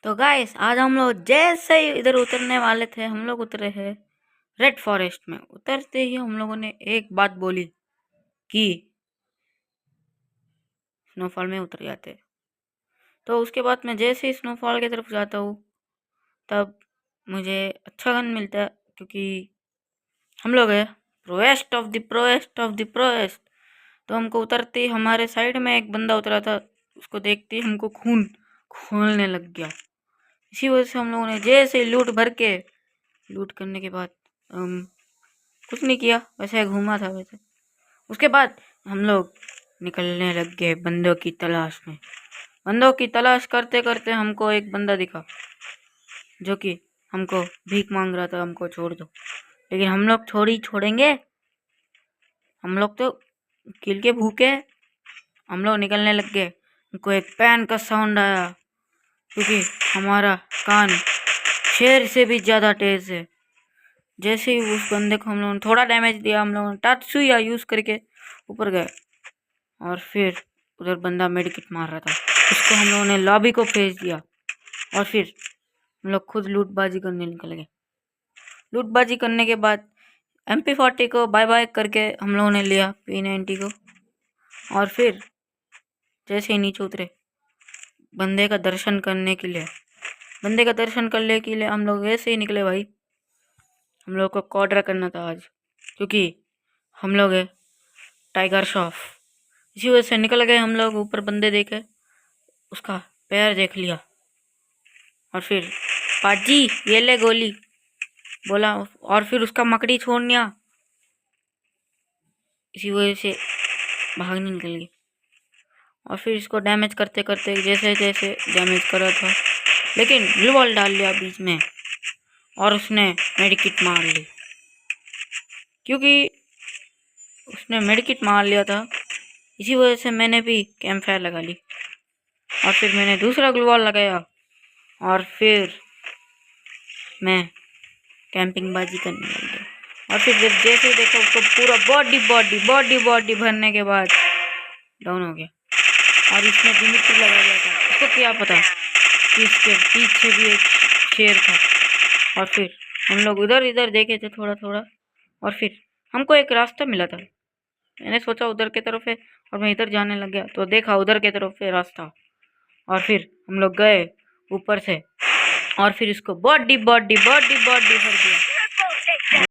तो गाइस आज हम लोग जैसे ही इधर उतरने वाले थे, हम लोग उतरे हैं रेड फॉरेस्ट में। उतरते ही हम लोगों ने एक बात बोली कि स्नोफॉल में उतर जाते। तो उसके बाद मैं जैसे ही स्नोफॉल की तरफ जाता हूँ तब मुझे अच्छा गन मिलता है, क्योंकि हम लोग है प्रोएस्ट ऑफ द प्रोएस्ट ऑफ द प्रोएस्ट। तो हमको उतरते ही हमारे साइड में एक बंदा उतरा था, उसको देखते ही हमको खून खोलने लग गया। इसी वजह से हम लोगों ने जैसे लूट भर के लूट करने के बाद कुछ नहीं किया, वैसे घूमा था वैसे। उसके बाद हम लोग निकलने लग गए बंदों की तलाश में। बंदों की तलाश करते करते हमको एक बंदा दिखा जो कि हमको भीख मांग रहा था, हमको छोड़ दो। लेकिन हम लोग छोड़ेंगे? हम लोग तो किल के भूखे। हम लोग निकलने लग गए। हमको एक पैन का साउंड आया, क्योंकि हमारा कान शेर से भी ज़्यादा तेज है। जैसे ही उस बंदे को हम लोगों ने थोड़ा डैमेज दिया, हम लोगों ने टाटसुया यूज़ करके ऊपर गए। और फिर उधर बंदा मेडिकेट मार रहा था, उसको हम लोगों ने लॉबी को भेज दिया। और फिर हम लोग खुद लूटबाजी करने निकल गए। लूटबाजी करने के बाद MP40 को बाय बाय करके हम लोगों ने लिया P90 को। और फिर जैसे ही नीचे उतरे बंदे का दर्शन करने के लिए हम लोग ऐसे ही निकले भाई। हम लोग को कॉर्डर करना था आज, क्योंकि हम लोग है टाइगर श्रॉफ। इसी वजह से निकल गए हम लोग। ऊपर बंदे देखे, उसका पैर देख लिया और फिर पाजी ये ले गोली बोला, और फिर उसका मकड़ी छोड़निया। इसी वजह से भागने निकल गई। और फिर इसको डैमेज करते करते जैसे जैसे डैमेज करा था, लेकिन ग्लू वॉल डाल लिया बीच में और उसने मेडिकिट मार ली। क्योंकि उसने मेडिकिट मार लिया था, इसी वजह से मैंने भी कैंप फायर लगा ली। और फिर मैंने दूसरा ग्लू वॉल लगाया और फिर मैं कैंपिंग बाजी करने लग गया। और फिर जब जैसे ही देखो उसको पूरा बॉडी बॉडी बॉडी बॉडी भरने के बाद डाउन हो गया। और इसने डिमिट्री लगा दिया था, उसको क्या पता कि इसके पीछे भी एक शेर था। और फिर हम लोग उधर इधर देखे थे थोड़ा थोड़ा, और फिर हमको एक रास्ता मिला था। मैंने सोचा उधर की तरफ है और मैं इधर जाने लग गया, तो देखा उधर की तरफ है रास्ता। और फिर हम लोग गए ऊपर से और फिर इसको बॉडी बॉडी बॉडी बॉडी भर दिया।